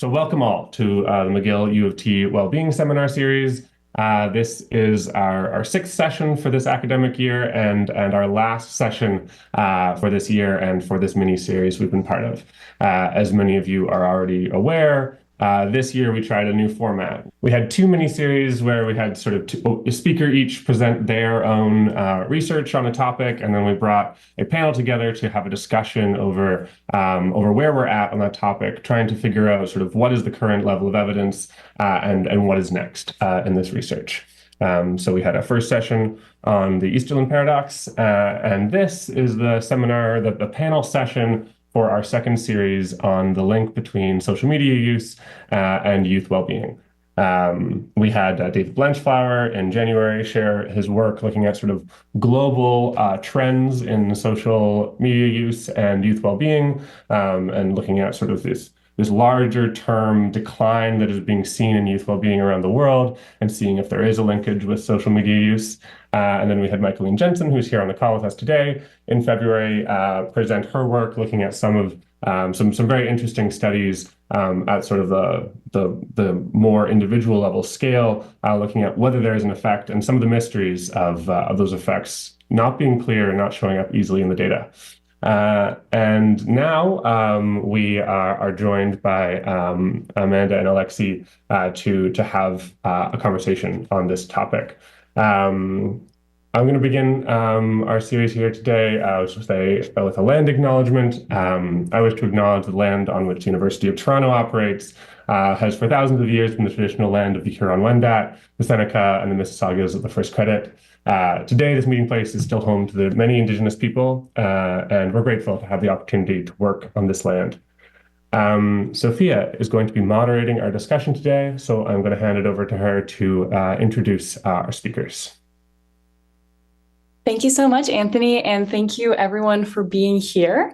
So welcome all to the McGill UofT Wellbeing Seminar Series. This is our sixth session for this academic year and our last session for this year and for this mini-series we've been part of. As many of you are already aware, this year we tried a new format. We had two mini-series where we had sort of a speaker each present their own research on a topic, and then we brought a panel together to have a discussion over where we're at on that topic, trying to figure out sort of what is the current level of evidence and what is next in this research. So we had a first session on the Easterlin paradox, and this is the seminar, the panel session for our second series on the link between social media use and youth well-being. We had David Blanchflower in January share his work looking at sort of global trends in social media use and youth well-being, and looking at sort of this larger term decline that is being seen in youth well-being around the world and seeing if there is a linkage with social media use. And then we had Michaeline Jensen, who's here on the call with us today, in February, present her work looking at some of some very interesting studies at sort of the more individual level scale, looking at whether there is an effect and some of the mysteries of those effects not being clear and not showing up easily in the data. And now we are joined by Amanda and Alexi to have a conversation on this topic. I'm going to begin our series here today with a land acknowledgement. I wish to acknowledge the land on which the University of Toronto operates has for thousands of years been the traditional land of the Huron-Wendat, the Seneca, and the Mississaugas of the First Credit. Today, this meeting place is still home to the many Indigenous people, and we're grateful to have the opportunity to work on this land. Sophia is going to be moderating our discussion today, so I'm going to hand it over to her to introduce our speakers. Thank you so much, Anthony, and thank you everyone for being here.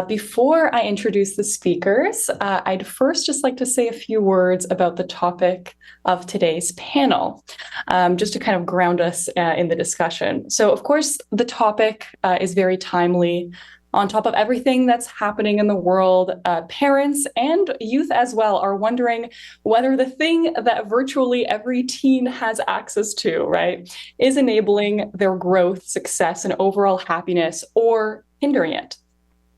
Before I introduce the speakers, I'd first just like to say a few words about the topic of today's panel, just to kind of ground us in the discussion. So, of course, the topic is very timely. On top of everything that's happening in the world, parents and youth as well are wondering whether the thing that virtually every teen has access to, right, is enabling their growth, success, and overall happiness or hindering it.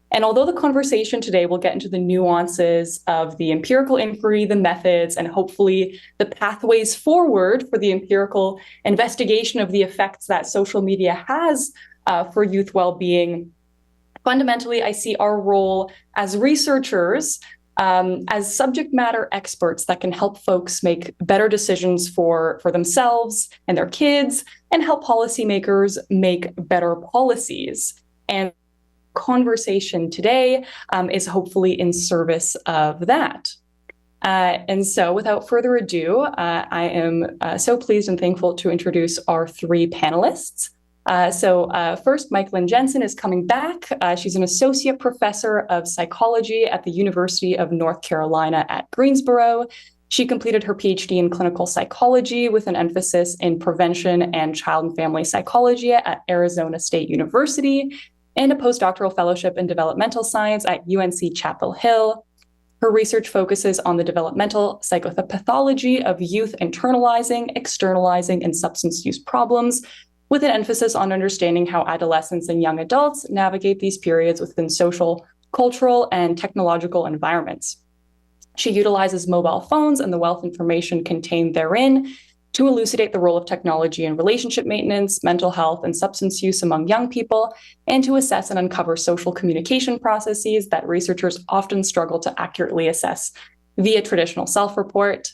And although the conversation today will get into the nuances of the empirical inquiry, the methods, and hopefully the pathways forward for the empirical investigation of the effects that social media has for youth well-being, fundamentally, I see our role as researchers, as subject matter experts that can help folks make better decisions for themselves and their kids, and help policymakers make better policies. And conversation today is hopefully in service of that. And so without further ado, I am so pleased and thankful to introduce our three panelists. First, Michaeline Jensen is coming back. She's an associate professor of psychology at the University of North Carolina at Greensboro. She completed her PhD in clinical psychology with an emphasis in prevention and child and family psychology at Arizona State University, and a postdoctoral fellowship in developmental science at UNC Chapel Hill. Her research focuses on the developmental psychopathology of youth internalizing, externalizing, and substance use problems, with an emphasis on understanding how adolescents and young adults navigate these periods within social, cultural, and technological environments. She utilizes mobile phones and the wealth information contained therein to elucidate the role of technology in relationship maintenance, mental health, and substance use among young people, and to assess and uncover social communication processes that researchers often struggle to accurately assess via traditional self-report.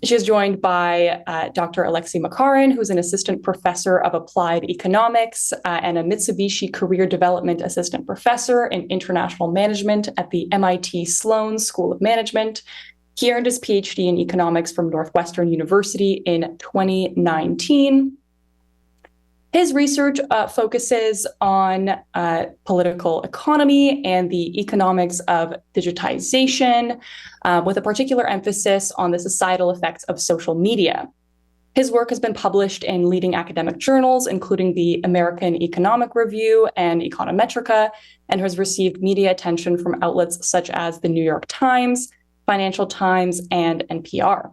She is joined by Dr. Alexi Makarin, who's an assistant professor of applied economics and a Mitsubishi Career Development Assistant Professor in International Management at the MIT Sloan School of Management. He earned his PhD in economics from Northwestern University in 2019. His research focuses on political economy and the economics of digitization, with a particular emphasis on the societal effects of social media. His work has been published in leading academic journals, including the American Economic Review and Econometrica, and has received media attention from outlets such as the New York Times, Financial Times, and NPR.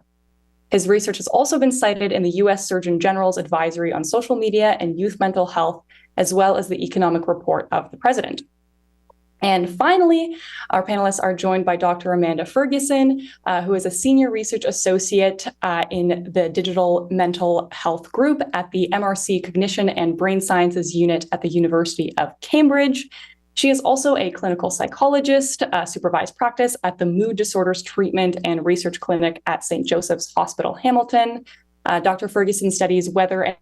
His research has also been cited in the U.S. Surgeon General's Advisory on Social Media and Youth Mental Health, as well as the Economic Report of the President. And finally, our panelists are joined by Dr. Amanda Ferguson, who is a senior research associate in the Digital Mental Health Group at the MRC Cognition and Brain Sciences Unit at the University of Cambridge. She is also a clinical psychologist, supervised practice at the Mood Disorders Treatment and Research Clinic at St. Joseph's Hospital, Hamilton. Dr. Ferguson studies whether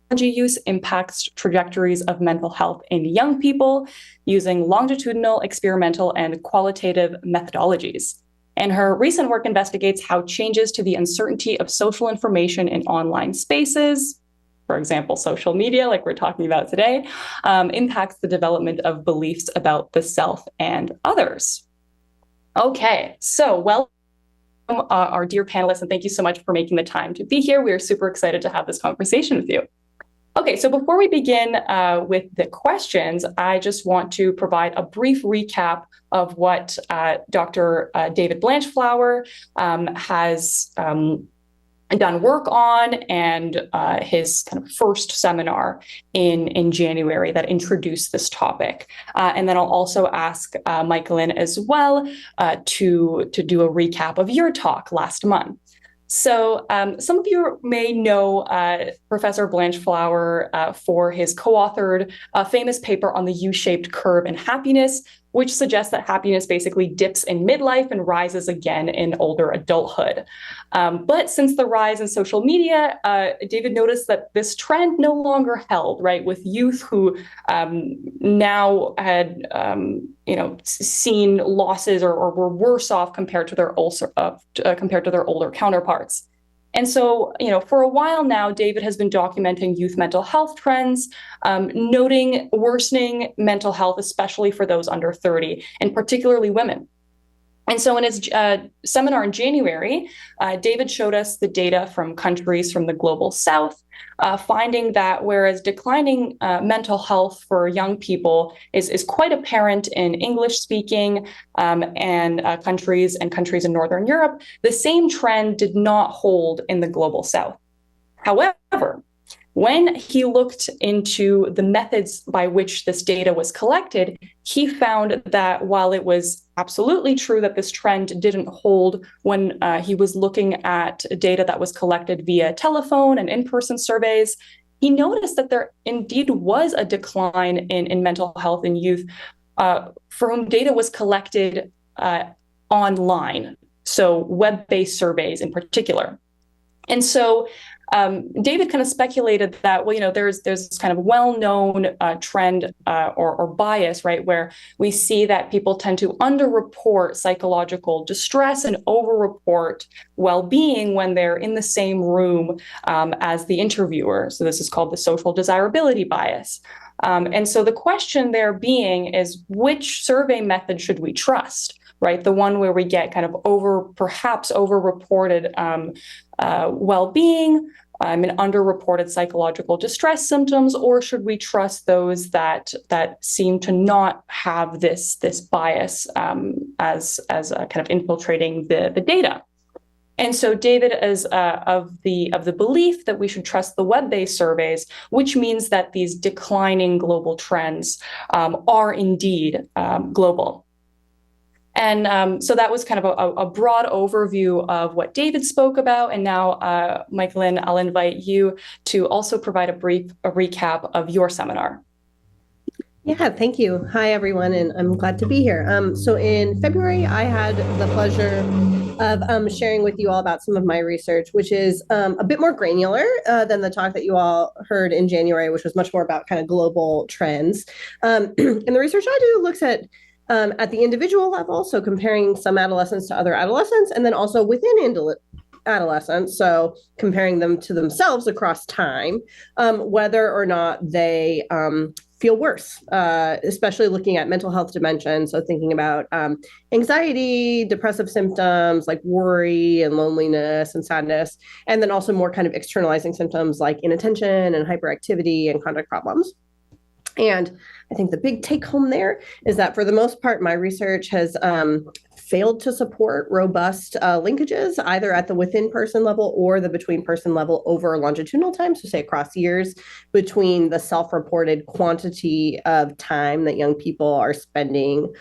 technology use impacts trajectories of mental health in young people using longitudinal, experimental, and qualitative methodologies. And her recent work investigates how changes to the uncertainty of social information in online spaces, for example, social media, like we're talking about today, impacts the development of beliefs about the self and others. Okay, so welcome our dear panelists, and thank you so much for making the time to be here. We are super excited to have this conversation with you. Okay, so before we begin with the questions, I just want to provide a brief recap of what Dr. David Blanchflower has done work on, and his kind of first seminar in January that introduced this topic. And then I'll also ask Michaelin as well to do a recap of your talk last month. So some of you may know Professor Blanchflower for his co-authored famous paper on the U-shaped curve in happiness, which suggests that happiness basically dips in midlife and rises again in older adulthood. But since the rise in social media, David noticed that this trend no longer held, right, with youth who now had seen losses or were worse off compared to their older counterparts. And so, for a while now, David has been documenting youth mental health trends, noting worsening mental health, especially for those under 30, and particularly women. And so in his seminar in January, David showed us the data from countries from the global south, finding that whereas declining mental health for young people is quite apparent in English-speaking and countries in Northern Europe, the same trend did not hold in the global south. However, when he looked into the methods by which this data was collected, he found that while it was absolutely true that this trend didn't hold when he was looking at data that was collected via telephone and in-person surveys, he noticed that there indeed was a decline in mental health in youth for whom data was collected online, so web-based surveys in particular. And so David kind of speculated that, there's this kind of well-known trend or bias, right, where we see that people tend to underreport psychological distress and overreport well-being when they're in the same room as the interviewer. So this is called the social desirability bias. And so the question there being is, which survey method should we trust? Right, the one where we get kind of perhaps over-reported well-being and underreported psychological distress symptoms, or should we trust those that seem to not have this bias as kind of infiltrating the data? And so David is of the belief that we should trust the web-based surveys, which means that these declining global trends are indeed global. And so that was kind of a broad overview of what David spoke about. And now, Michaelin, I'll invite you to also provide a recap of your seminar. Yeah, thank you. Hi, everyone, and I'm glad to be here. So in February, I had the pleasure of sharing with you all about some of my research, which is a bit more granular than the talk that you all heard in January, which was much more about kind of global trends. And the research I do looks at the individual level, so comparing some adolescents to other adolescents, and then also within adolescents, so comparing them to themselves across time, whether or not they feel worse, especially looking at mental health dimensions. So thinking about anxiety, depressive symptoms like worry and loneliness and sadness, and then also more kind of externalizing symptoms like inattention and hyperactivity and conduct problems. And I think the big take home there is that for the most part, my research has failed to support robust linkages, either at the within-person level or the between-person level over longitudinal time, so say across years, between the self-reported quantity of time that young people are spending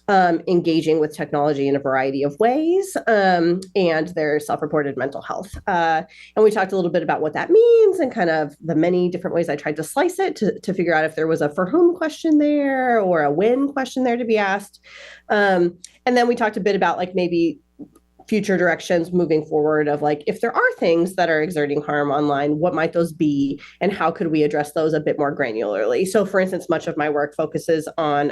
engaging with technology in a variety of ways, and their self-reported mental health. And we talked a little bit about what that means and kind of the many different ways I tried to slice it to figure out if there was a for whom question there or a when question there to be asked. And then we talked a bit about like maybe future directions moving forward of like, if there are things that are exerting harm online, what might those be and how could we address those a bit more granularly? So for instance, much of my work focuses on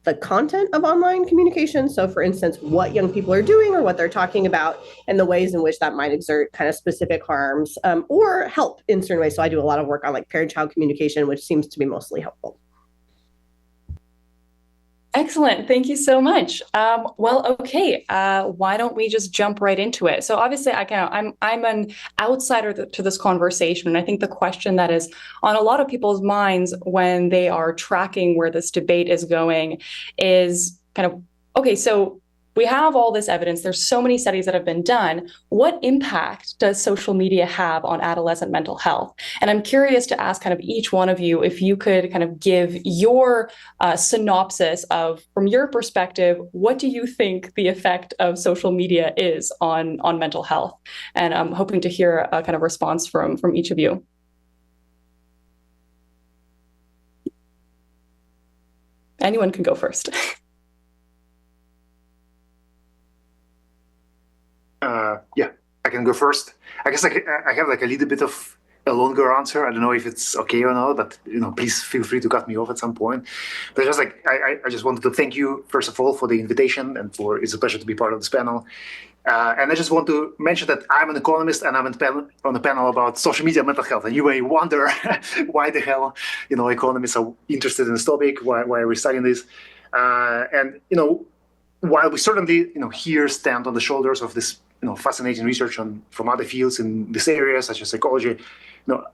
the content of online communication. So for instance, what young people are doing or what they're talking about and the ways in which that might exert kind of specific harms or help in certain ways. So I do a lot of work on like parent-child communication, which seems to be mostly helpful. Excellent. Thank you so much. Okay. Why don't we just jump right into it? So obviously, I'm an outsider to this conversation, and I think the question that is on a lot of people's minds when they are tracking where this debate is going is kind of, okay, so we have all this evidence. There's so many studies that have been done. What impact does social media have on adolescent mental health? And I'm curious to ask kind of each one of you if you could kind of give your synopsis of, from your perspective, what do you think the effect of social media is on mental health? And I'm hoping to hear a kind of response from each of you. Anyone can go first. Yeah, I can go first. I guess I have like a little bit of a longer answer. I don't know if it's okay or not, but please feel free to cut me off at some point. But just like I just wanted to thank you first of all for the invitation and it's a pleasure to be part of this panel. And I just want to mention that I'm an economist and I'm on a panel about social media mental health. And you may wonder why the hell economists are interested in this topic. Why are we studying this? And while we certainly here stand on the shoulders of this fascinating research from other fields in this area, such as psychology,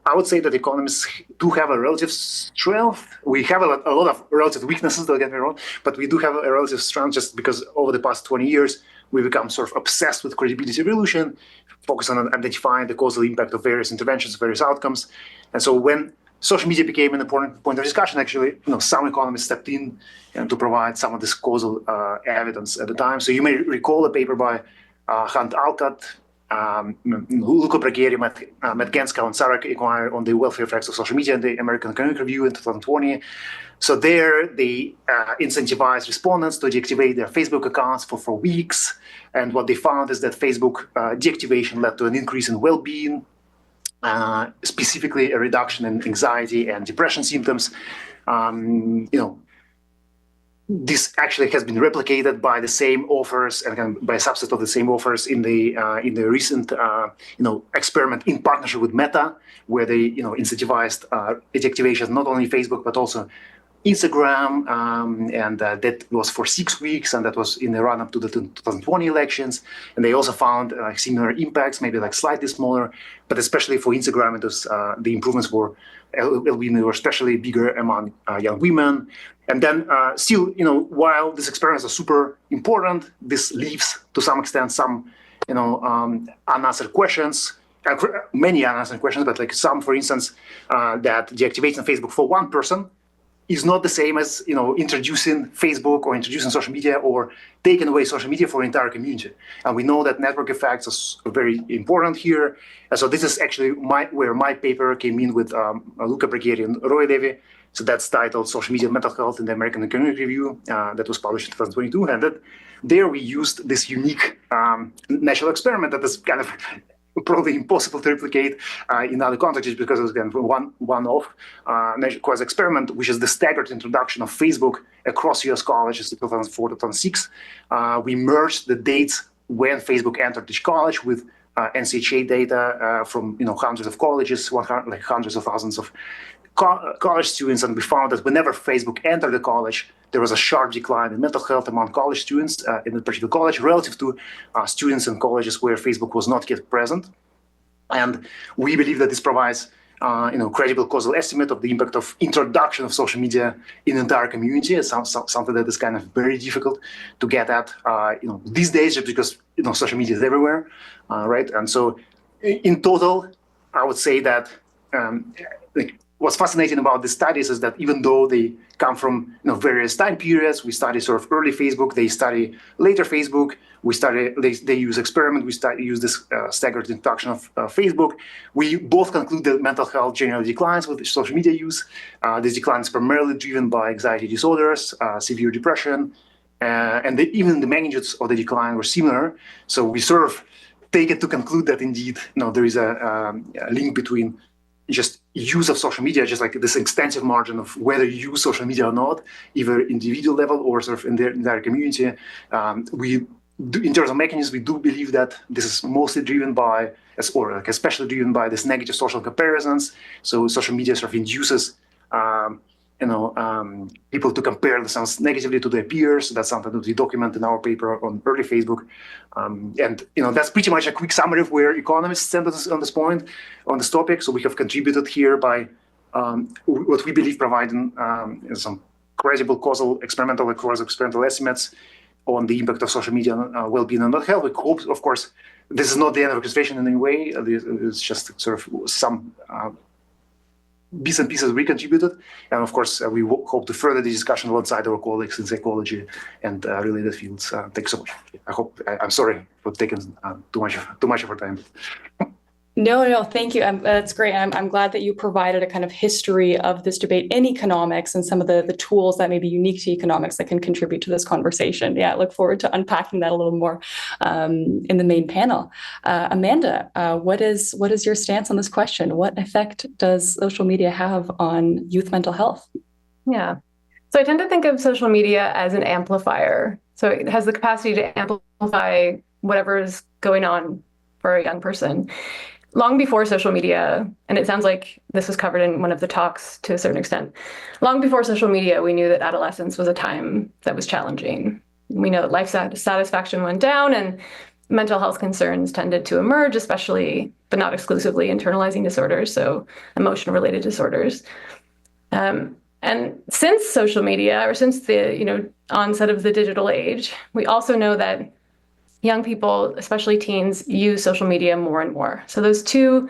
I would say that economists do have a relative strength. We have a lot of relative weaknesses, don't get me wrong, but we do have a relative strength just because over the past 20 years, we've become sort of obsessed with credibility evolution, focus on identifying the causal impact of various interventions, various outcomes. And so when social media became an important point of discussion, actually, some economists stepped in to provide some of this causal evidence at the time. So you may recall a paper by Hunt Alcott, Luca Braghieri, Matt Genska, and Sarah Equire on the welfare effects of social media in the American Economic Review in 2020. So there, they incentivized respondents to deactivate their Facebook accounts for weeks. And what they found is that Facebook deactivation led to an increase in well-being, specifically a reduction in anxiety and depression symptoms. This actually has been replicated by the same authors and by a subset of the same authors in the recent experiment in partnership with Meta, where they incentivized deactivation not only Facebook but also Instagram, and that was for 6 weeks, and that was in the run-up to the 2020 elections. And they also found similar impacts, maybe like slightly smaller, but especially for Instagram, it was the improvements were especially bigger among young women. And then still, while these experiments are super important, this leaves to some extent some, unanswered questions. Many unanswered questions, but like some, for instance, that deactivating Facebook for one person is not the same as introducing Facebook or introducing social media or taking away social media for an entire community. And we know that network effects are very important here. And so this is actually where my paper came in with Luca Braghieri and Roy Levy. So that's titled Social Media Mental Health in the American Economic Review that was published in 2022. And there we used this unique natural experiment that is kind of probably impossible to replicate in other contexts because it was again one-off quasi experiment, which is the staggered introduction of Facebook across U.S. colleges in 2004-2006. We merged the dates when Facebook entered each college with NCHA data from hundreds of colleges, hundreds of thousands of college students, and we found that whenever Facebook entered the college, there was a sharp decline in mental health among college students in a particular college relative to students in colleges where Facebook was not yet present. And we believe that this provides credible causal estimate of the impact of introduction of social media in the entire community. It's something that is kind of very difficult to get at, these days, just because social media is everywhere, right? And so, in total, I would say that what's fascinating about these studies is that even though they come from various time periods, we study sort of early Facebook, they study later Facebook, they use experiment, we use this staggered introduction of Facebook. We both conclude that mental health generally declines with social media use. This decline is primarily driven by anxiety disorders, severe depression, and even the magnitudes of the decline were similar. So we sort of take it to conclude that indeed, there is a link between just use of social media, just like this extensive margin of whether you use social media or not, either individual level or sort of in the entire community. In terms of mechanisms, we do believe that this is mostly driven by, especially driven by this negative social comparisons. So social media sort of induces, people to compare themselves negatively to their peers. That's something that we document in our paper on early Facebook. And that's pretty much a quick summary of where economists stand on this point, on this topic. So we have contributed here by what we believe providing some credible causal experimental estimates on the impact of social media on well-being and mental health. We hope, of course, this is not the end of the conversation in any way. It's just sort of some bits and pieces we contributed. And of course, we hope to further the discussion alongside our colleagues in psychology and related fields. Thanks so much. I'm sorry for taking too much of our time. No, thank you. That's great. I'm glad that you provided a kind of history of this debate in economics and some of the tools that may be unique to economics that can contribute to this conversation. Yeah, I look forward to unpacking that a little more in the main panel. Amanda, what is your stance on this question? What effect does social media have on youth mental health? Yeah. So I tend to think of social media as an amplifier. So it has the capacity to amplify whatever is going on for a young person. Long before social media, and it sounds like this was covered in one of the talks to a certain extent, long before social media, we knew that adolescence was a time that was challenging. We know that life satisfaction went down and mental health concerns tended to emerge, especially, but not exclusively, internalizing disorders, so emotion-related disorders. And since social media, or since the onset of the digital age, we also know that young people, especially teens, use social media more and more. So those two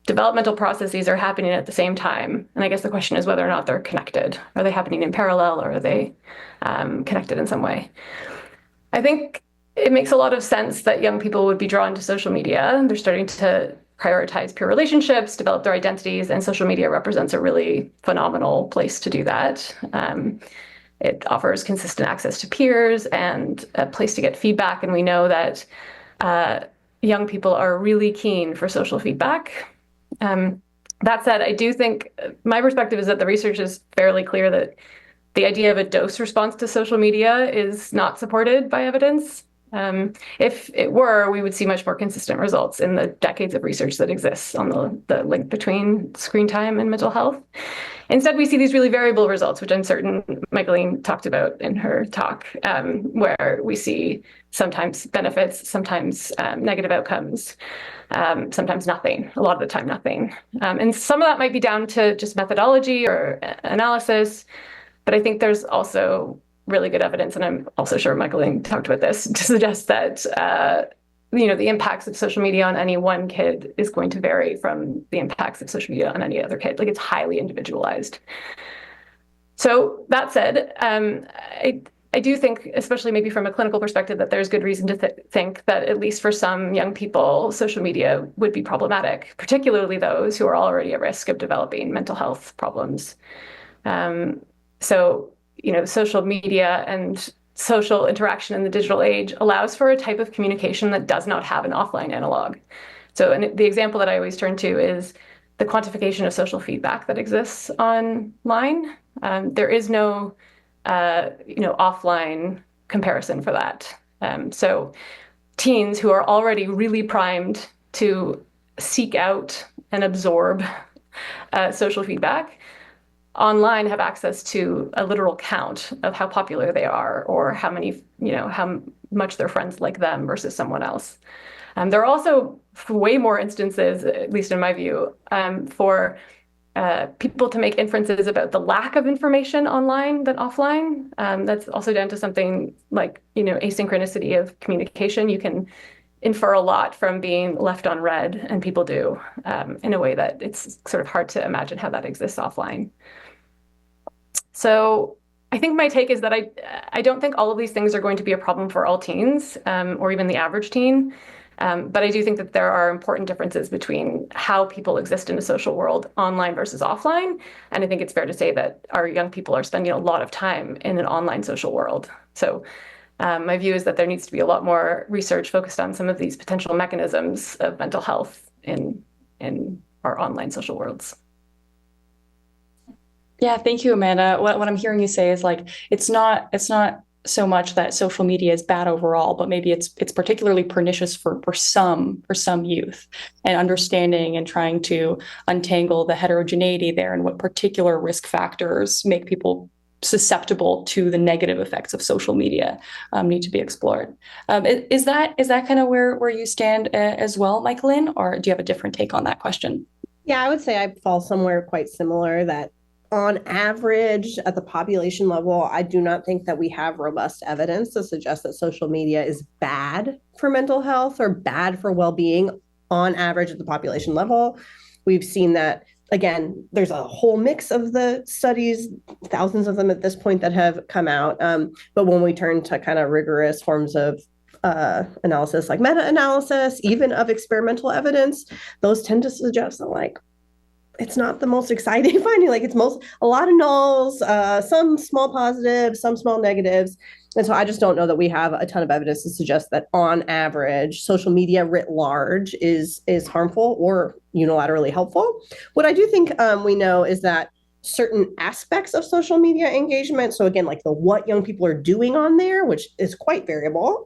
developmental processes are happening at the same time. And I guess the question is whether or not they're connected. Are they happening in parallel, or are they connected in some way? I think it makes a lot of sense that young people would be drawn to social media. They're starting to prioritize peer relationships, develop their identities, and social media represents a really phenomenal place to do that. It offers consistent access to peers and a place to get feedback. And we know that young people are really keen for social feedback. That said, I do think my perspective is that the research is fairly clear that the idea of a dose response to social media is not supported by evidence. If it were, we would see much more consistent results in the decades of research that exists on the link between screen time and mental health. Instead, we see these really variable results, which I'm certain McGill talked about in her talk, where we see sometimes benefits, sometimes negative outcomes, sometimes nothing, a lot of the time nothing. And some of that might be down to just methodology or analysis, but I think there's also really good evidence, and I'm also sure McGill talked about this, to suggest that the impacts of social media on any one kid is going to vary from the impacts of social media on any other kid. Like, it's highly individualized. So that said, I do think, especially maybe from a clinical perspective, that there's good reason to think that at least for some young people, social media would be problematic, particularly those who are already at risk of developing mental health problems. Social media and social interaction in the digital age allows for a type of communication that does not have an offline analog. So, and the example that I always turn to is the quantification of social feedback that exists online. There is no, offline comparison for that. So teens who are already really primed to seek out and absorb social feedback online have access to a literal count of how popular they are or how many, how much their friends like them versus someone else. There are also way more instances, at least in my view, for people to make inferences about the lack of information online than offline. That's also down to something like, asynchronicity of communication. You can infer a lot from being left on read, and people do, in a way that it's sort of hard to imagine how that exists offline. So I think my take is that I don't think all of these things are going to be a problem for all teens, or even the average teen. But I do think that there are important differences between how people exist in a social world online versus offline. And I think it's fair to say that our young people are spending a lot of time in an online social world. So my view is that there needs to be a lot more research focused on some of these potential mechanisms of mental health in our online social worlds. Yeah, thank you, Amanda. What I'm hearing you say is like it's not so much that social media is bad overall, but maybe it's particularly pernicious for some youth, and understanding and trying to untangle the heterogeneity there and what particular risk factors make people susceptible to the negative effects of social media need to be explored. Is that kind of where you stand as well, Michaelin, or do you have a different take on that question? Yeah, I would say I fall somewhere quite similar, that on average, at the population level, I do not think that we have robust evidence to suggest that social media is bad for mental health or bad for well-being on average at the population level. We've seen that, again, there's a whole mix of the studies, thousands of them at this point that have come out. But when we turn to kind of rigorous forms of analysis, like meta-analysis, even of experimental evidence, those tend to suggest that, like, it's not the most exciting finding. Like, it's a lot of nulls, some small positives, some small negatives. And so I just don't know that we have a ton of evidence to suggest that on average, social media writ large is harmful or unilaterally helpful. What I do think we know is that certain aspects of social media engagement, so again, like what young people are doing on there, which is quite variable,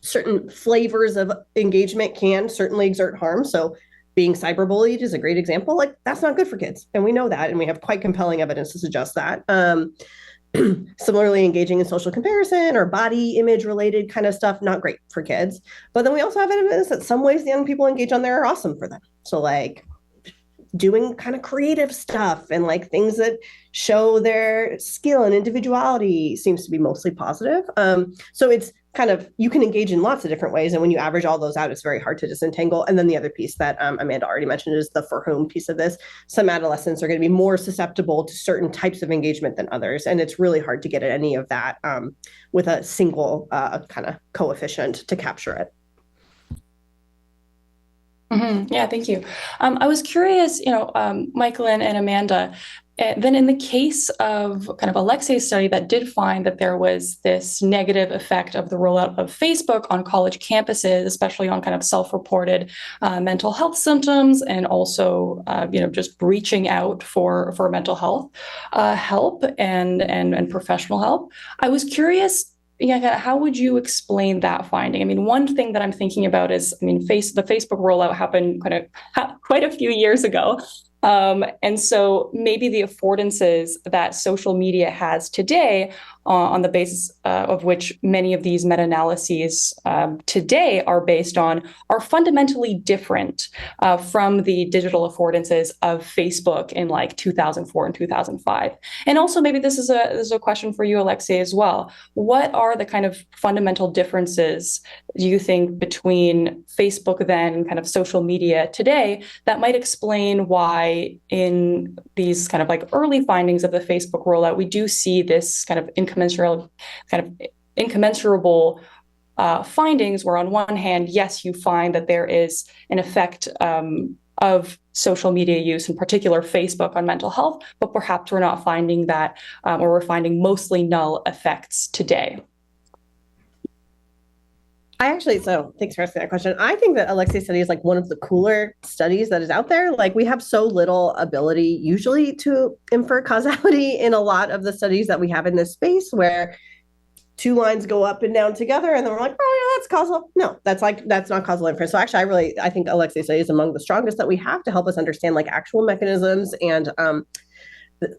certain flavors of engagement can certainly exert harm. So being cyberbullied is a great example. Like, that's not good for kids. And we know that, and we have quite compelling evidence to suggest that. Similarly, engaging in social comparison or body image related kind of stuff, not great for kids. But then we also have evidence that some ways the young people engage on there are awesome for them. So like doing kind of creative stuff and like things that show their skill and individuality seems to be mostly positive. So it's kind of, you can engage in lots of different ways. And when you average all those out, it's very hard to disentangle. And then the other piece that Amanda already mentioned is the for whom piece of this. Some adolescents are going to be more susceptible to certain types of engagement than others. And it's really hard to get at any of that with a single kind of coefficient to capture it. Mm-hmm. Yeah, thank you. I was curious, Michaelin and Amanda, then in the case of kind of Alexei's study that did find that there was this negative effect of the rollout of Facebook on college campuses, especially on kind of self-reported mental health symptoms, and also, just reaching out for mental health help and professional help. I was curious, how would you explain that finding? I mean, one thing that I'm thinking about is, the Facebook rollout happened quite a few years ago. And so maybe the affordances that social media has today, on the basis of which many of these meta-analyses today are based on, are fundamentally different from the digital affordances of Facebook in like 2004 and 2005. And also, maybe this is a question for you, Alexei, as well. What are the kind of fundamental differences, do you think, between Facebook then and kind of social media today that might explain why in these kind of like early findings of the Facebook rollout, we do see this kind of incommensurable findings where on one hand, yes, you find that there is an effect of social media use, in particular Facebook, on mental health, but perhaps we're not finding that, or we're finding mostly null effects today. So thanks for asking that question. I think that Alexei's study is like one of the cooler studies that is out there. Like, we have so little ability usually to infer causality in a lot of the studies that we have in this space, where two lines go up and down together and then we're like, oh yeah, that's causal. No, that's not causal inference. So actually, I think Alexei's study is among the strongest that we have to help us understand like actual mechanisms and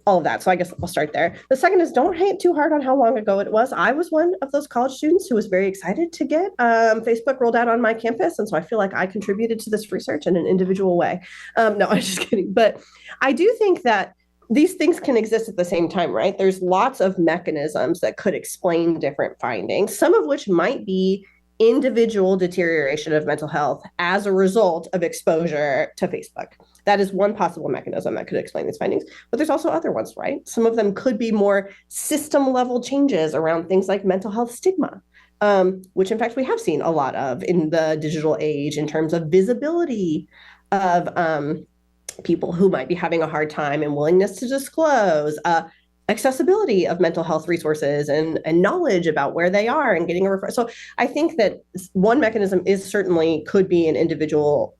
all of that. So I guess I'll start there. The second is don't hate too hard on how long ago it was. I was one of those college students who was very excited to get Facebook rolled out on my campus. And so I feel like I contributed to this research in an individual way. No, I'm just kidding. But I do think that these things can exist at the same time, right? There's lots of mechanisms that could explain different findings, some of which might be individual deterioration of mental health as a result of exposure to Facebook. That is one possible mechanism that could explain these findings, but there's also other ones, right? Some of them could be more system level changes around things like mental health stigma, which in fact we have seen a lot of in the digital age in terms of visibility of people who might be having a hard time and willingness to disclose, accessibility of mental health resources and knowledge about where they are and getting a referral. So I think that one mechanism is certainly could be an individual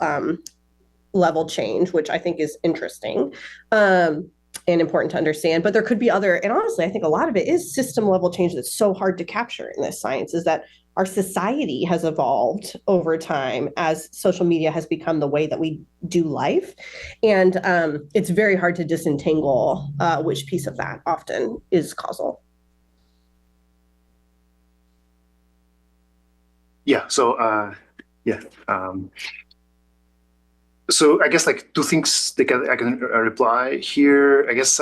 level change, which I think is interesting and important to understand. But there could be other, and honestly, I think a lot of it is system level change that's so hard to capture in this science, is that our society has evolved over time as social media has become the way that we do life. And it's very hard to disentangle which piece of that often is causal. Yeah, so so I guess like two things I can reply here. I guess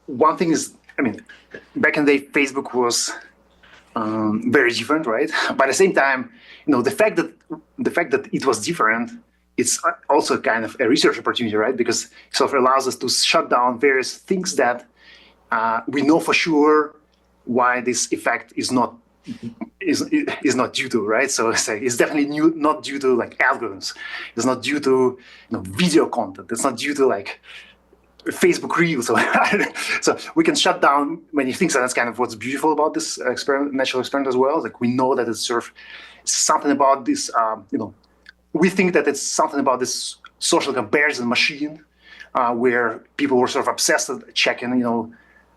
one thing is, I mean, back in the day, Facebook was very different, right? But at the same time, the fact that it was different, it's also kind of a research opportunity, right? Because it sort of allows us to shut down various things that we know for sure why this effect is not due to, right? So it's definitely not due to like algorithms. It's not due to video content. It's not due to like Facebook Reels. So we can shut down many things, and that's kind of what's beautiful about this natural experiment as well. Like we know that it's sort of something about this. We think that it's something about this social comparison machine, where people were sort of obsessed with checking,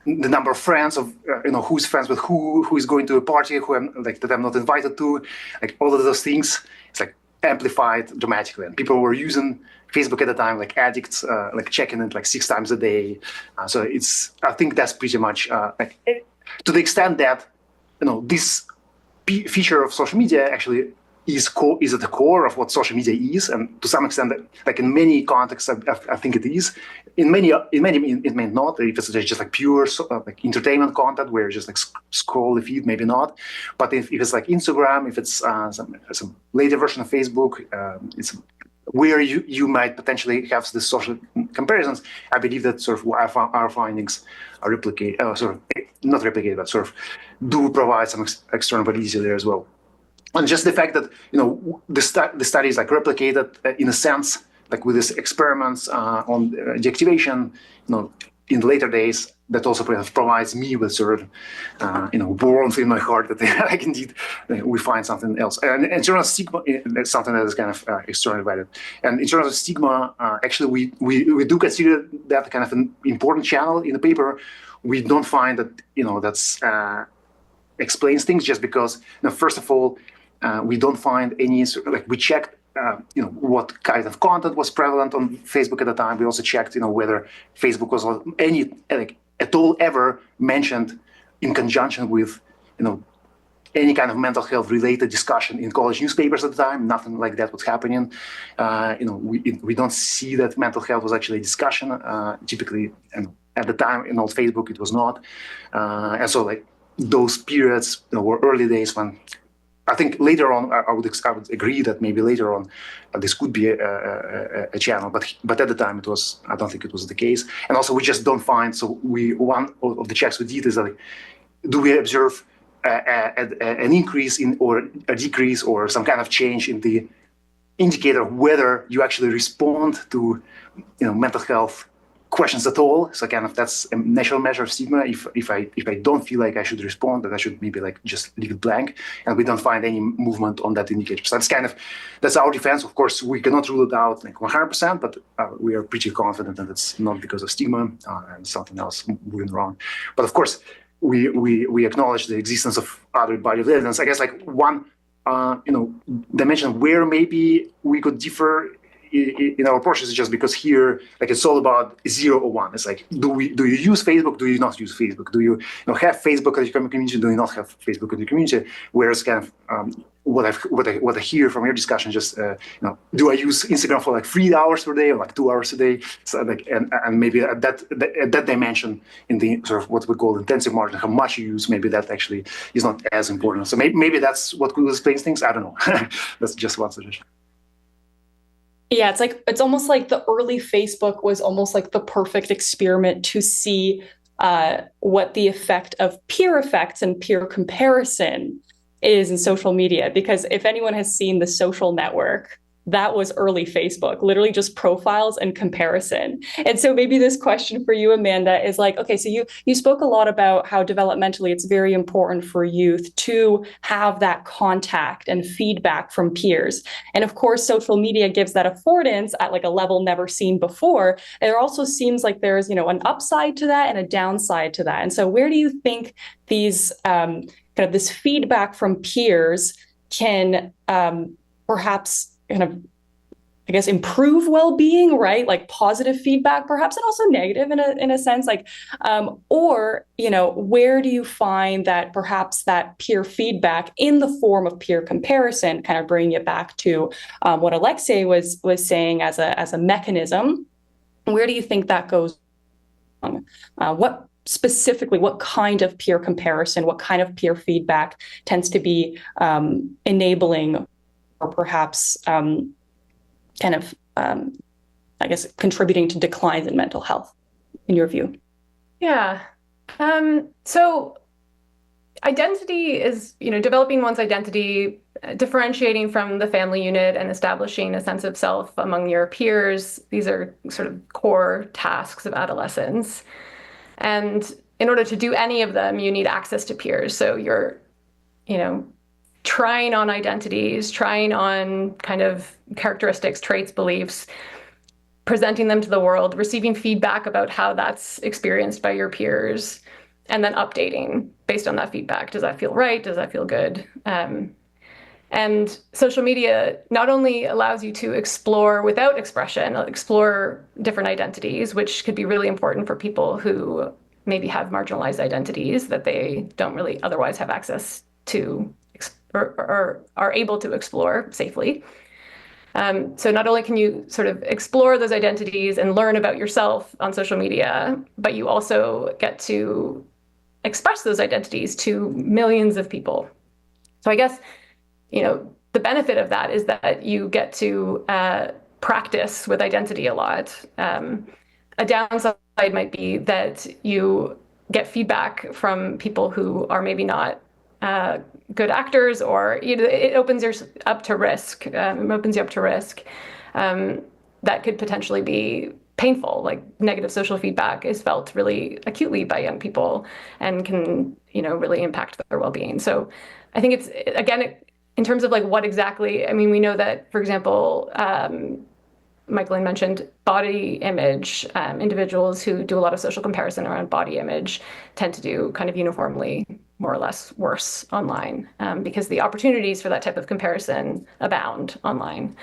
the number of friends of who's friends with who is going to a party, that I'm not invited to, like all of those things. It's like amplified dramatically, and people were using Facebook at the time like addicts, like checking it like 6 times a day. So I think that's pretty much to the extent that this feature of social media actually is at the core of what social media is, and to some extent, like in many contexts, I think it is. In many, it may not. If it's just like pure like entertainment content where you just like scroll the feed, maybe not. But if it's like Instagram, if it's some later version of Facebook, it's where you might potentially have the social comparisons. I believe that sort of our findings are not replicated, but sort of do provide some external validity there as well. And just the fact that the study is like replicated in a sense, like with these experiments on deactivation, in the later days, that also provides me with sort of warmth in my heart that like indeed we find something else. And in terms of stigma, that's something that is kind of externally valid. And in terms of stigma, actually we do consider that kind of an important channel in the paper. We don't find that that's explains things just because first of all, we don't find any we checked what kind of content was prevalent on Facebook at the time. We also checked whether Facebook was at all ever mentioned in conjunction with any kind of mental health related discussion in college newspapers at the time. Nothing like that was happening. We don't see that mental health was actually a discussion typically, and at the time in old Facebook it was not. And so like those periods were early days when I think later on I would agree that maybe later on this could be a channel, but at the time I don't think it was the case. And also we just don't find. So one of the checks we did is like, do we observe an increase in or a decrease or some kind of change in the indicator of whether you actually respond to mental health questions at all. So kind of that's a natural measure of stigma. If I don't feel like I should respond, then I should maybe like just leave it blank. And we don't find any movement on that indicator. So that's our defense. Of course, we cannot rule it out like 100%, but we are pretty confident that it's not because of stigma and something else moving wrong. But of course, we acknowledge the existence of other body of evidence. I guess like one dimension where maybe we could differ in our process is just because here, like, it's all about 0 or 1. It's like, do you use Facebook? Do you not use Facebook? Do you have Facebook in your community? Do you not have Facebook in your community? Whereas kind of what I hear from your discussion, just do I use Instagram for like 3 hours per day or like 2 hours a day? So like, and maybe at that dimension in the sort of what we call intensive margin, how much you use, maybe that actually is not as important. So maybe that's what could explain things. I don't know. That's just one suggestion. Yeah, it's almost like the early Facebook was almost like the perfect experiment to see what the effect of peer effects and peer comparison is in social media. Because if anyone has seen The Social Network, that was early Facebook, literally just profiles and comparison. And so maybe this question for you, Amanda, is like, okay, so you spoke a lot about how developmentally it's very important for youth to have that contact and feedback from peers. And of course, social media gives that affordance at like a level never seen before. There also seems like there's, an upside to that and a downside to that. And so where do you think these kind of this feedback from peers can perhaps kind of, I guess, improve well-being, right? Like positive feedback, perhaps, and also negative in a sense. Like, or where do you find that perhaps that peer feedback in the form of peer comparison, kind of bringing it back to what Alexei was saying as a mechanism? Where do you think that goes wrong? What kind of peer comparison, what kind of peer feedback tends to be enabling or perhaps I guess, contributing to declines in mental health, in your view? Yeah. So identity is, developing one's identity, differentiating from the family unit and establishing a sense of self among your peers. These are sort of core tasks of adolescence. And in order to do any of them, you need access to peers. So you're, trying on identities, trying on kind of characteristics, traits, beliefs, presenting them to the world, receiving feedback about how that's experienced by your peers, and then updating based on that feedback. Does that feel right? Does that feel good? And social media not only allows you to explore without expression, explore different identities, which could be really important for people who maybe have marginalized identities that they don't really otherwise have access to or are able to explore safely. So not only can you sort of explore those identities and learn about yourself on social media, but you also get to express those identities to millions of people. So I guess, the benefit of that is that you get to practice with identity a lot. A downside might be that you get feedback from people who are maybe not good actors, or it opens you up to risk. That could potentially be painful. Like, negative social feedback is felt really acutely by young people and can really impact their well-being. So I think it's, again, in terms of like what exactly, we know that, for example, Michael mentioned body image. Individuals who do a lot of social comparison around body image tend to do kind of uniformly more or less worse online, because the opportunities for that type of comparison abound online.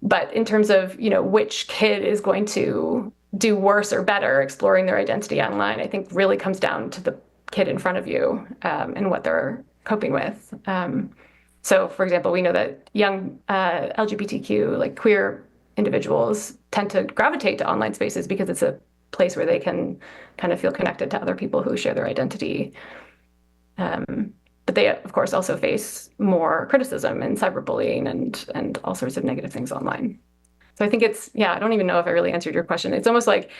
But in terms of, which kid is going to do worse or better exploring their identity online, I think really comes down to the kid in front of you and what they're coping with. So, for example, we know that young LGBTQ, like queer individuals, tend to gravitate to online spaces because it's a place where they can kind of feel connected to other people who share their identity. But they, of course, also face more criticism and cyberbullying and all sorts of negative things online. So I think it's, I don't even know if I really answered your question. It's almost like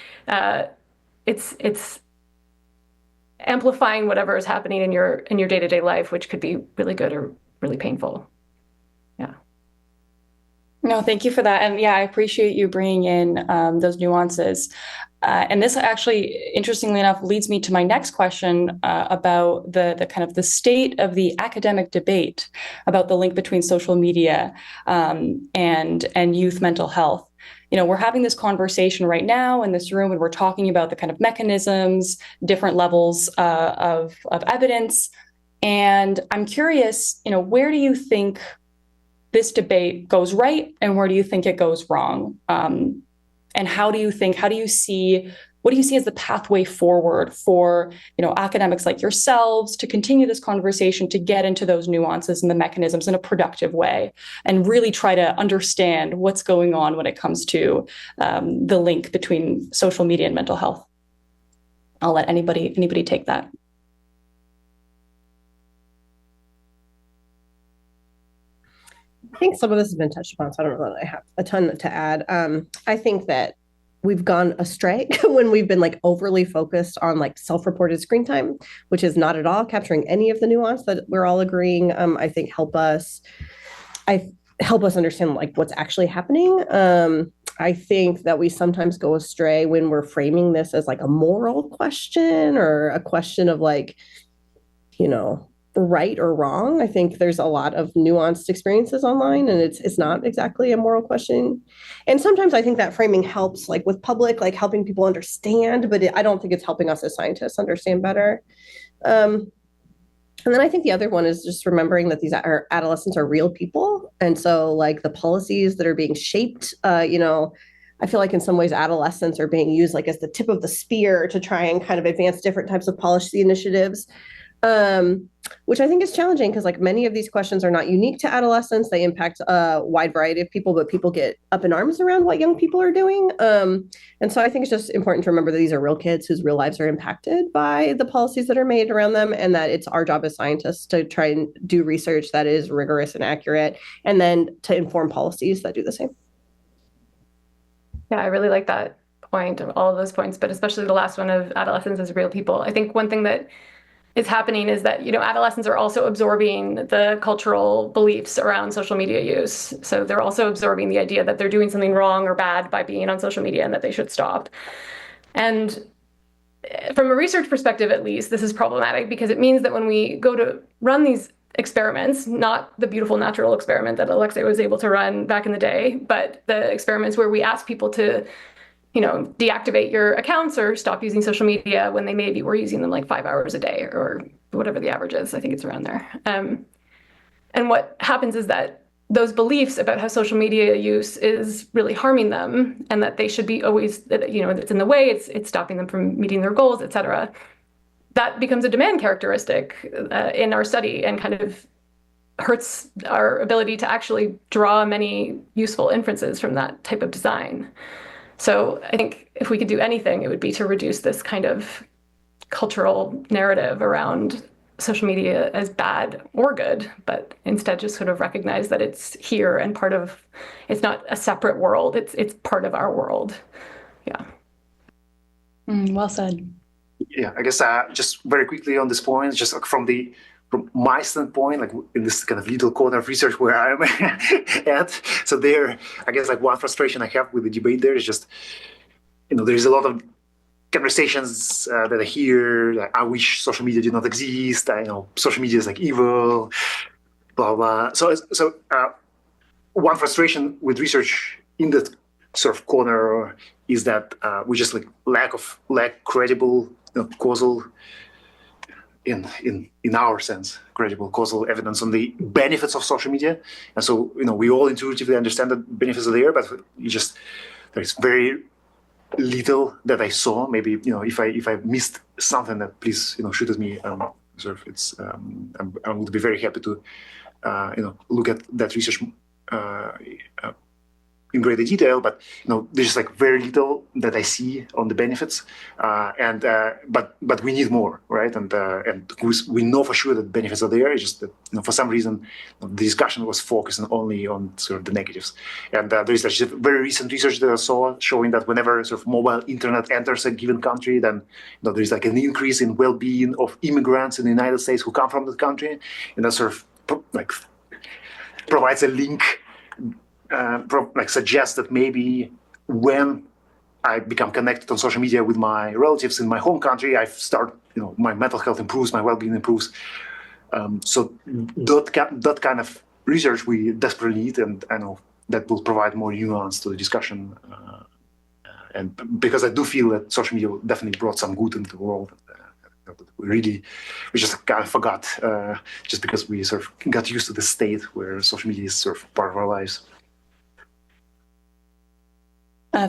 it's amplifying whatever is happening in your day-to-day life, which could be really good or really painful. Yeah. No, thank you for that. And I appreciate you bringing in those nuances. And this actually, interestingly enough, leads me to my next question about the kind of the state of the academic debate about the link between social media and youth mental health. We're having this conversation right now in this room, and we're talking about the kind of mechanisms, different levels of evidence. And I'm curious, where do you think this debate goes right and where do you think it goes wrong? And what do you see as the pathway forward for, academics like yourselves to continue this conversation, to get into those nuances and the mechanisms in a productive way, and really try to understand what's going on when it comes to the link between social media and mental health? I'll let anybody take that. I think some of this has been touched upon, so I don't know that I have a ton to add. I think that we've gone astray when we've been overly focused on self-reported screen time, which is not at all capturing any of the nuance that we're all agreeing. I think help us understand what's actually happening. I think that we sometimes go astray when we're framing this as a moral question or a question of right or wrong. I think there's a lot of nuanced experiences online, and it's not exactly a moral question. And sometimes I think that framing helps with public, helping people understand, but I don't think it's helping us as scientists understand better. And then I think the other one is just remembering that these adolescents are real people. And so the policies that are being shaped, I feel in some ways adolescents are being used as the tip of the spear to try and kind of advance different types of policy initiatives. Which I think is challenging because many of these questions are not unique to adolescents. They impact a wide variety of people, but people get up in arms around what young people are doing. And so I think it's just important to remember that these are real kids whose real lives are impacted by the policies that are made around them, and that it's our job as scientists to try and do research that is rigorous and accurate, and then to inform policies that do the same. Yeah, I really like that point, all of those points, but especially the last one of adolescents as real people. I think one thing that is happening is that, adolescents are also absorbing the cultural beliefs around social media use. So they're also absorbing the idea that they're doing something wrong or bad by being on social media and that they should stop. And from a research perspective, at least, this is problematic because it means that when we go to run these experiments, not the beautiful natural experiment that Alexei was able to run back in the day, but the experiments where we ask people to deactivate your accounts or stop using social media when they maybe were using them 5 hours a day or whatever the average is. I think it's around there. And what happens is that those beliefs about how social media use is really harming them and that they should be always, it's in the way, it's stopping them from meeting their goals, et cetera. That becomes a demand characteristic in our study and kind of hurts our ability to actually draw many useful inferences from that type of design. So I think if we could do anything, it would be to reduce this kind of cultural narrative around social media as bad or good, but instead just sort of recognize that it's here and it's not a separate world, it's part of our world. Yeah. Well said. Yeah, I guess just very quickly on this point, just from my standpoint, in this kind of little corner of research where I'm at, so there, I guess one frustration I have with the debate there is just, there's a lot of conversations that I hear. I wish social media did not exist. I know social media is evil, blah blah. So one frustration with research in that sort of corner is that we just lack credible causal. In our sense, credible causal evidence on the benefits of social media. And so, we all intuitively understand that benefits are there, but there's very little that I saw. Maybe, if I missed something, that please, shoot at me. I would be very happy to, look at that research in greater detail, but there's very little that I see on the benefits, but we need more, right? And we know for sure that benefits are there. It's just that for some reason the discussion was focusing only on sort of the negatives. And there is actually very recent research that I saw showing that whenever sort of mobile internet enters a given country, then there is an increase in well-being of immigrants in the United States who come from that country, and that sort of provides a link. Suggests that maybe when I become connected on social media with my relatives in my home country, I start, my mental health improves, my well-being improves. So that kind of research we desperately need, and I know that will provide more nuance to the discussion. And because I do feel that social media definitely brought some good into the world. we just kind of forgot, just because we sort of got used to the state where social media is sort of part of our lives.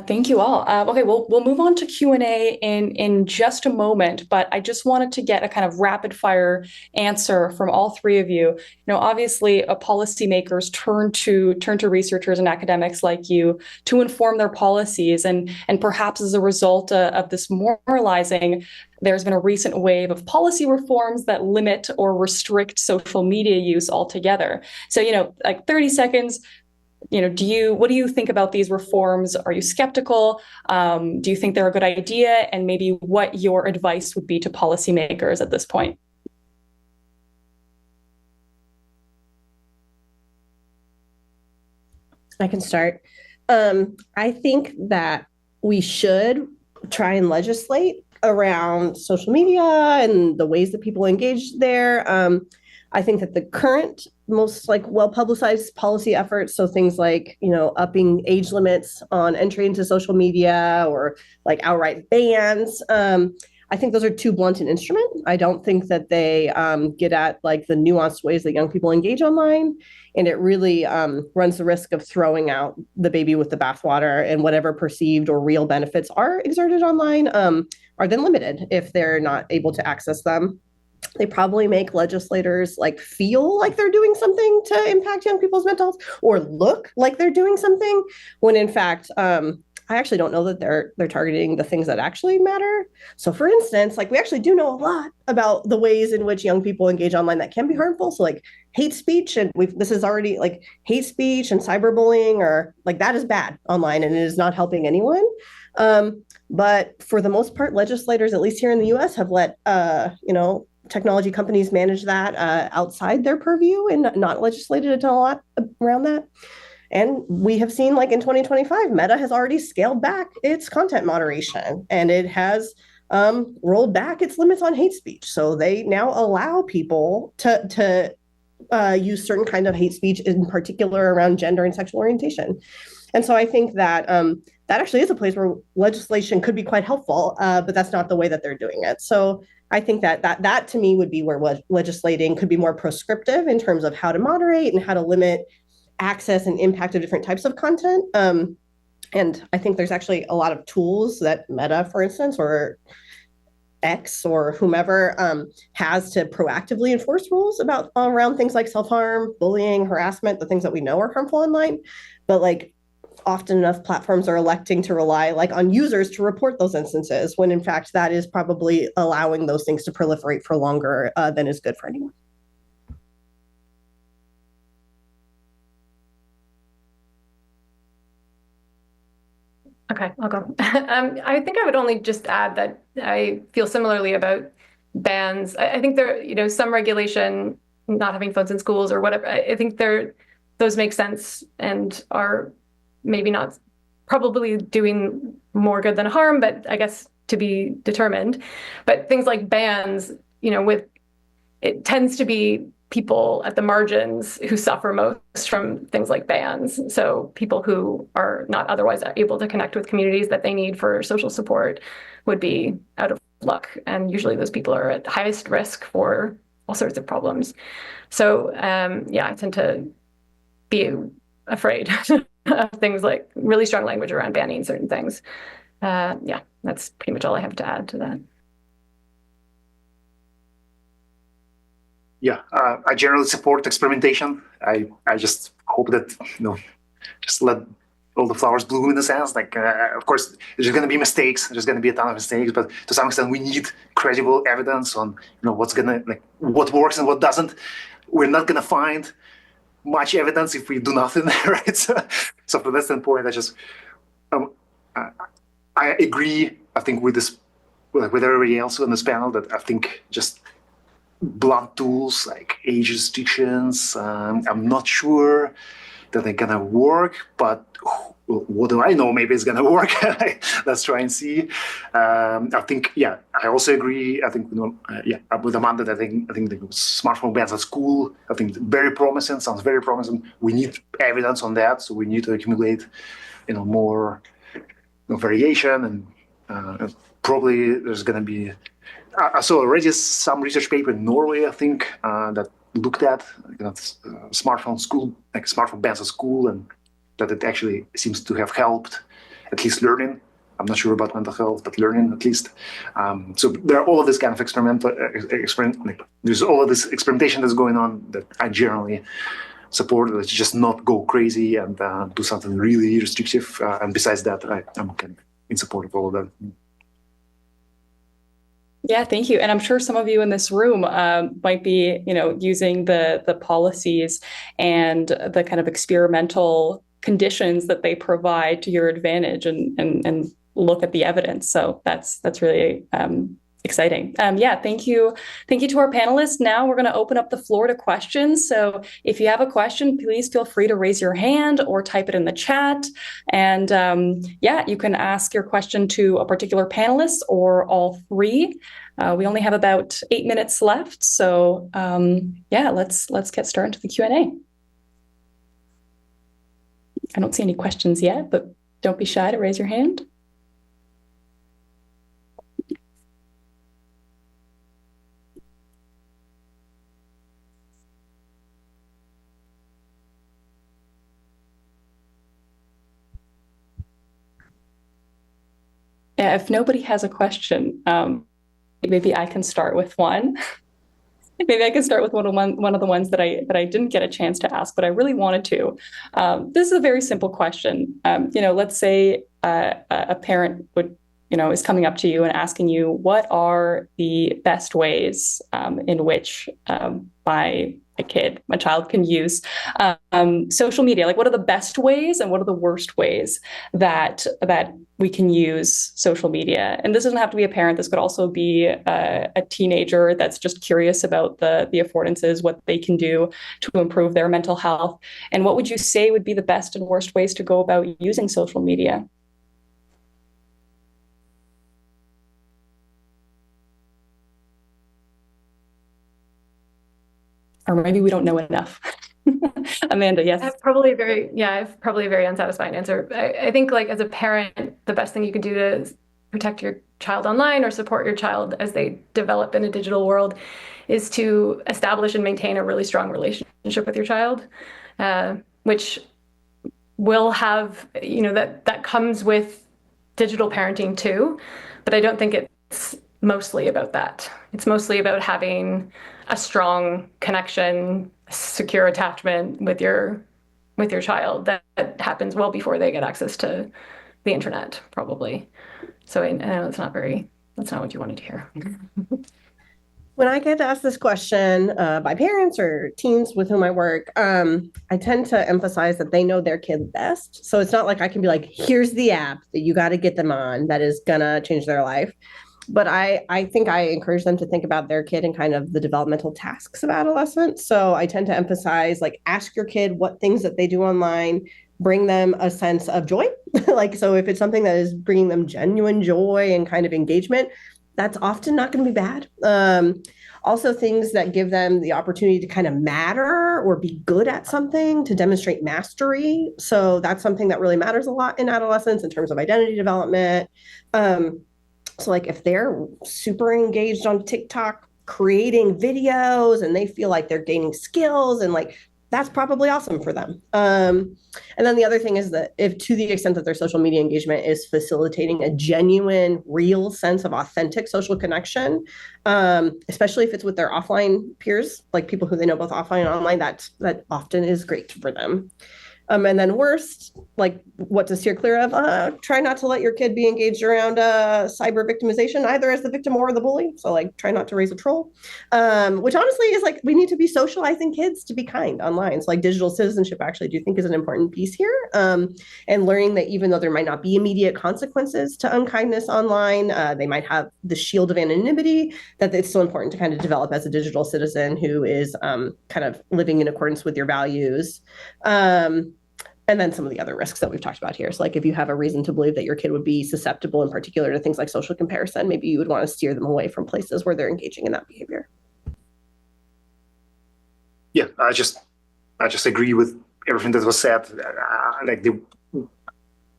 Thank you all. Okay, we'll move on to Q&A in just a moment, but I just wanted to get a kind of rapid fire answer from all three of you. Obviously, policymakers turn to researchers and academics like you to inform their policies, and perhaps as a result of this moralizing, there's been a recent wave of policy reforms that limit or restrict social media use altogether. So, like 30 seconds. What do you think about these reforms? Are you skeptical? Do you think they're a good idea? And maybe what your advice would be to policymakers at this point? I can start. I think that we should try and legislate around social media and the ways that people engage there. I think that the current most well-publicized policy efforts, so things like, upping age limits on entry into social media or like outright bans, I think those are too blunt an instrument. I don't think that they get at like the nuanced ways that young people engage online. And it really runs the risk of throwing out the baby with the bathwater, and whatever perceived or real benefits are exerted online are then limited if they're not able to access them. They probably make legislators feel like they're doing something to impact young people's mental health, or look like they're doing something, when in fact, I actually don't know that they're targeting the things that actually matter. So for instance, we actually do know a lot about the ways in which young people engage online that can be harmful. So hate speech, and this is already hate speech and cyberbullying, or that is bad online, and it is not helping anyone. But for the most part, legislators, at least here in the US, have let technology companies manage that outside their purview and not legislated a lot around that. And we have seen, in 2025, Meta has already scaled back its content moderation, and it has rolled back its limits on hate speech. So they now allow people to use certain kind of hate speech, in particular around gender and sexual orientation. And so I think that that actually is a place where legislation could be quite helpful, but that's not the way that they're doing it. So I think that to me would be where legislating could be more prescriptive in terms of how to moderate and how to limit access and impact of different types of content. And I think there's actually a lot of tools that Meta, for instance, or X or whomever has to proactively enforce rules around things like self-harm, bullying, harassment, the things that we know are harmful online. But often enough platforms are electing to rely on users to report those instances, when in fact that is probably allowing those things to proliferate for longer than is good for anyone. Okay, I'll go. I think I would only just add that I feel similarly about bans. I think there, some regulation, not having phones in schools or whatever. I think those make sense and are maybe not probably doing more good than harm, but I guess to be determined. But things like bans, it tends to be people at the margins who suffer most from things like bans. So people who are not otherwise able to connect with communities that they need for social support would be out of luck. And usually those people are at highest risk for all sorts of problems. So I tend to be afraid of things like really strong language around banning certain things. That's pretty much all I have to add to that. Yeah, I generally support experimentation. I just hope that, just let all the flowers bloom, in a sense. Of course, there's going to be mistakes. There's going to be a ton of mistakes, but to some extent, we need credible evidence on, what works and what doesn't. We're not going to find much evidence if we do nothing, right? So from that standpoint, I agree. I think with this, with everybody else on this panel, that I think just blunt tools like age restrictions, I'm not sure that they're gonna work, but what do I know? Maybe it's gonna work. Let's try and see. I think, I also agree. I think, with Amanda, I think the smartphone bans at school, I think sounds very promising. We need evidence on that, so we need to accumulate, more variation, and probably there's gonna be I saw already some research paper in Norway, I think, that looked at smartphone bans at school, and that it actually seems to have helped at least learning. I'm not sure about mental health, but learning at least. So there are all of this kind of there's all of this experimentation that's going on that I generally support. Let's just not go crazy and do something really restrictive. And besides that, I'm kind of in support of all of that. Yeah, thank you. And I'm sure some of you in this room might be, using the policies and the kind of experimental conditions that they provide to your advantage and look at the evidence. So that's really exciting. Yeah, thank you. Thank you to our panelists. Now we're going to open up the floor to questions. So if you have a question, please feel free to raise your hand or type it in the chat. And you can ask your question to a particular panelist or all three. We only have about 8 minutes left. So let's get started to the Q&A. I don't see any questions yet, but don't be shy to raise your hand. Yeah, if nobody has a question, maybe I can start with one. Maybe I can start with one of the ones that I didn't get a chance to ask, but I really wanted to. This is a very simple question. Let's say a parent is coming up to you and asking you, what are the best ways in which my child can use social media? Like, what are the best ways and what are the worst ways that we can use social media? And this doesn't have to be a parent. This could also be a teenager that's just curious about the affordances, what they can do to improve their mental health. And what would you say would be the best and worst ways to go about using social media? Or maybe we don't know enough. Amanda, yes. I have probably a very unsatisfying answer. I think, like, as a parent, the best thing you can do to protect your child online or support your child as they develop in a digital world is to establish and maintain a really strong relationship with your child, which will have, that comes with digital parenting too. But I don't think it's mostly about that. It's mostly about having a strong connection, secure attachment with your child that happens well before they get access to the internet, probably. So I know that's not what you wanted to hear. When I get asked this question by parents or teens with whom I work, I tend to emphasize that they know their kid best. So it's not like I can be like, here's the app that you got to get them on that is gonna change their life. But I think I encourage them to think about their kid and kind of the developmental tasks of adolescence. So I tend to emphasize, like, ask your kid what things that they do online bring them a sense of joy. So if it's something that is bringing them genuine joy and kind of engagement, that's often not going to be bad. Also, things that give them the opportunity to kind of matter or be good at something, to demonstrate mastery. So that's something that really matters a lot in adolescence in terms of identity development. So, like, if they're super engaged on TikTok, creating videos, and they feel like they're gaining skills, and like, that's probably awesome for them. And then the other thing is that if, to the extent that their social media engagement is facilitating a genuine, real sense of authentic social connection, especially if it's with their offline peers, like people who they know both offline and online, that often is great for them. And then worst, like, what to steer clear of, try not to let your kid be engaged around cyber victimization, either as the victim or the bully. So, like, try not to raise a troll, which honestly is, like, we need to be socializing kids to be kind online. So, like, digital citizenship, actually, do you think is an important piece here, and learning that even though there might not be immediate consequences to unkindness online, they might have the shield of anonymity, that it's still important to kind of develop as a digital citizen who is kind of living in accordance with your values. And then some of the other risks that we've talked about here. So, like, if you have a reason to believe that your kid would be susceptible in particular to things like social comparison, maybe you would want to steer them away from places where they're engaging in that behavior. Yeah, I just agree with everything that was said. Like, the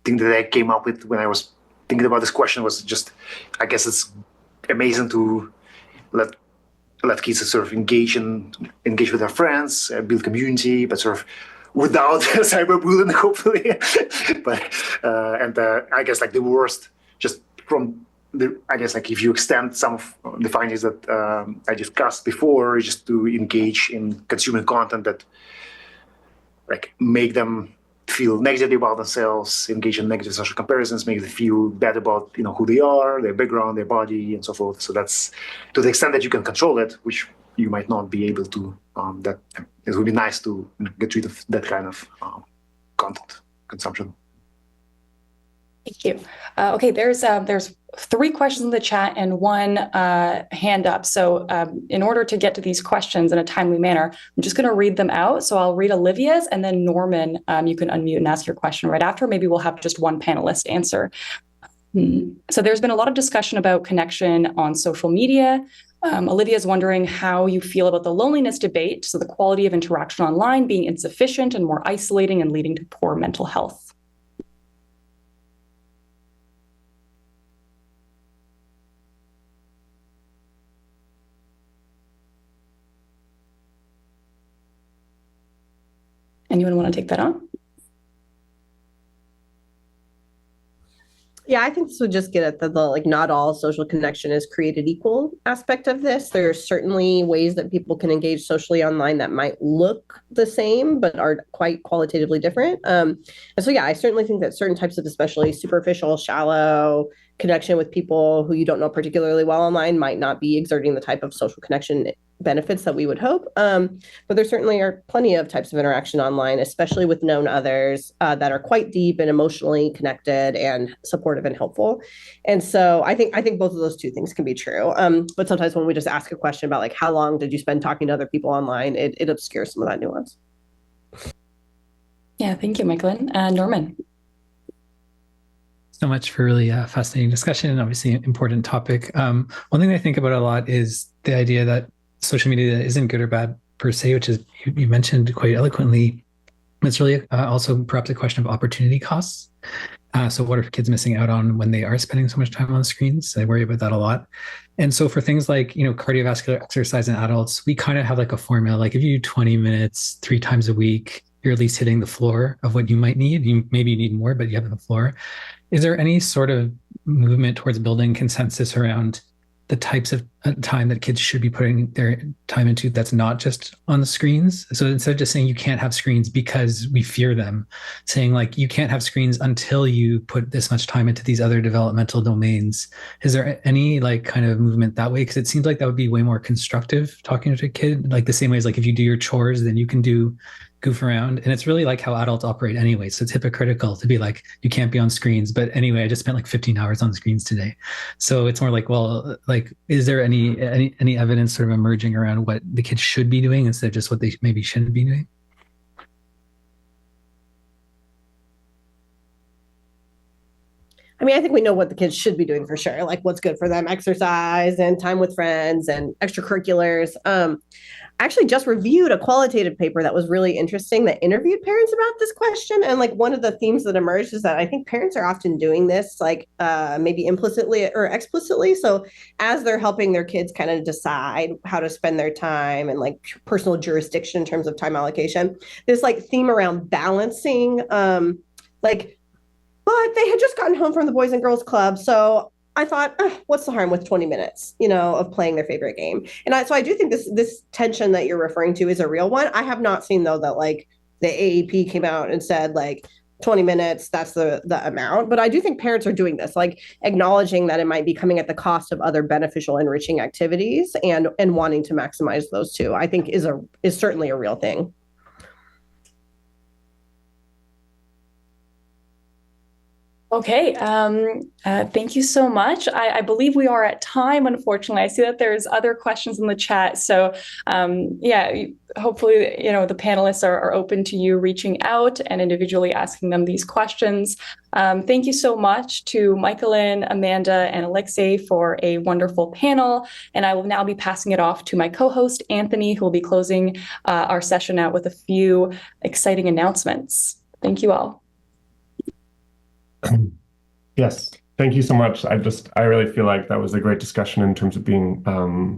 thing that I came up with when I was thinking about this question was just, I guess it's amazing to let kids sort of engage with their friends, build community, but sort of without cyberbullying, hopefully. But I guess like the worst, just from I guess like if you extend some of the findings that I discussed before, just to engage in consuming content that like make them feel negatively about themselves, engage in negative social comparisons, make them feel bad about who they are, their background, their body, and so forth. So that's to the extent that you can control it, which you might not be able to. That it would be nice to get rid of that kind of content consumption. Thank you. Okay, there's 3 questions in the chat and 1 hand up. So in order to get to these questions in a timely manner, I'm just going to read them out. So I'll read Olivia's, and then Norman, you can unmute and ask your question right after. Maybe we'll have just one panelist answer. So there's been a lot of discussion about connection on social media. Olivia is wondering how you feel about the loneliness debate, so the quality of interaction online being insufficient and more isolating and leading to poor mental health. Anyone want to take that on? Yeah, I think this would just get at the like not all social connection is created equal aspect of this. There are certainly ways that people can engage socially online that might look the same, but are quite qualitatively different. And so, yeah, I certainly think that certain types of especially superficial, shallow connection with people who you don't know particularly well online might not be exerting the type of social connection benefits that we would hope. But there certainly are plenty of types of interaction online, especially with known others that are quite deep and emotionally connected and supportive and helpful. And so I think both of those 2 things can be true. But sometimes when we just ask a question about like, how long did you spend talking to other people online, it obscures some of that nuance. Yeah, thank you, Michael. Norman. So much for really fascinating discussion and obviously an important topic. One thing I think about a lot is the idea that social media isn't good or bad per se, which is you mentioned quite eloquently. It's really also perhaps a question of opportunity costs. So what are kids missing out on when they are spending so much time on screens? I worry about that a lot. And so for things like, cardiovascular exercise in adults, we kind of have like a formula, like if you do 20 minutes 3 times a week, you're at least hitting the floor of what you might need. Maybe you need more, but you have the floor. Is there any sort of movement towards building consensus around the types of time that kids should be putting their time into that's not just on the screens? So instead of just saying you can't have screens because we fear them, saying like you can't have screens until you put this much time into these other developmental domains. Is there any like kind of movement that way? Because it seems like that would be way more constructive talking to a kid, like the same way as like if you do your chores, then you can goof around. And it's really like how adults operate anyway. So it's hypocritical to be like, you can't be on screens. But anyway, I just spent like 15 hours on screens today. So it's more like, well, like, is there any evidence sort of emerging around what the kids should be doing instead of just what they maybe shouldn't be doing? I mean, I think we know what the kids should be doing for sure, like what's good for them, exercise and time with friends and extracurriculars. I actually just reviewed a qualitative paper that was really interesting that interviewed parents about this question. And like one of the themes that emerged is that I think parents are often doing this like maybe implicitly or explicitly. So as they're helping their kids kind of decide how to spend their time and like personal jurisdiction in terms of time allocation, this like theme around balancing but they had just gotten home from the Boys and Girls Club. So I thought, what's the harm with 20 minutes, of playing their favorite game? And so I do think this tension that you're referring to is a real one. I have not seen, though, that like the AAP came out and said like 20 minutes, that's the amount. But I do think parents are doing this, like acknowledging that it might be coming at the cost of other beneficial, enriching activities and wanting to maximize those too, I think is certainly a real thing. Okay, thank you so much. I believe we are at time, unfortunately. I see that there's other questions in the chat. So hopefully, the panelists are open to you reaching out and individually asking them these questions. Thank you so much to Michaelin, Amanda, and Alexei for a wonderful panel. And I will now be passing it off to my co-host, Anthony, who will be closing our session out with a few exciting announcements. Thank you all. Yes. Thank you so much. I really feel like that was a great discussion in terms of being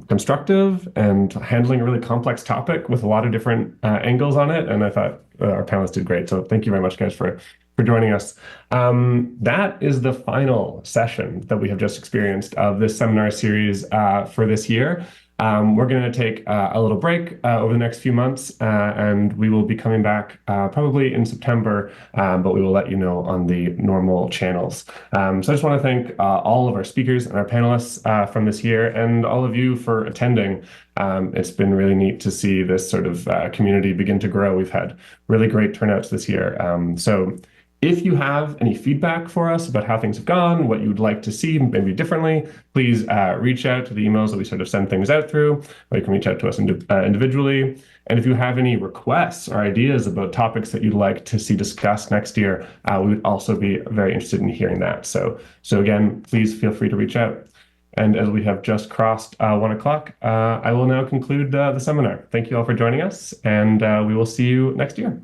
constructive and handling a really complex topic with a lot of different angles on it. And I thought our panelists did great. So thank you very much, guys, for joining us. That is the final session that we have just experienced of this seminar series for this year. We're going to take a little break over the next few months, and we will be coming back probably in September, but we will let you know on the normal channels. So I just want to thank all of our speakers and our panelists from this year, and all of you for attending. It's been really neat to see this sort of community begin to grow. We've had really great turnouts this year. So if you have any feedback for us about how things have gone, what you would like to see maybe differently, please reach out to the emails that we sort of send things out through, or you can reach out to us individually. And if you have any requests or ideas about topics that you'd like to see discussed next year, we would also be very interested in hearing that. So again, please feel free to reach out. And as we have just crossed 1 o'clock, I will now conclude the seminar. Thank you all for joining us, and we will see you next year.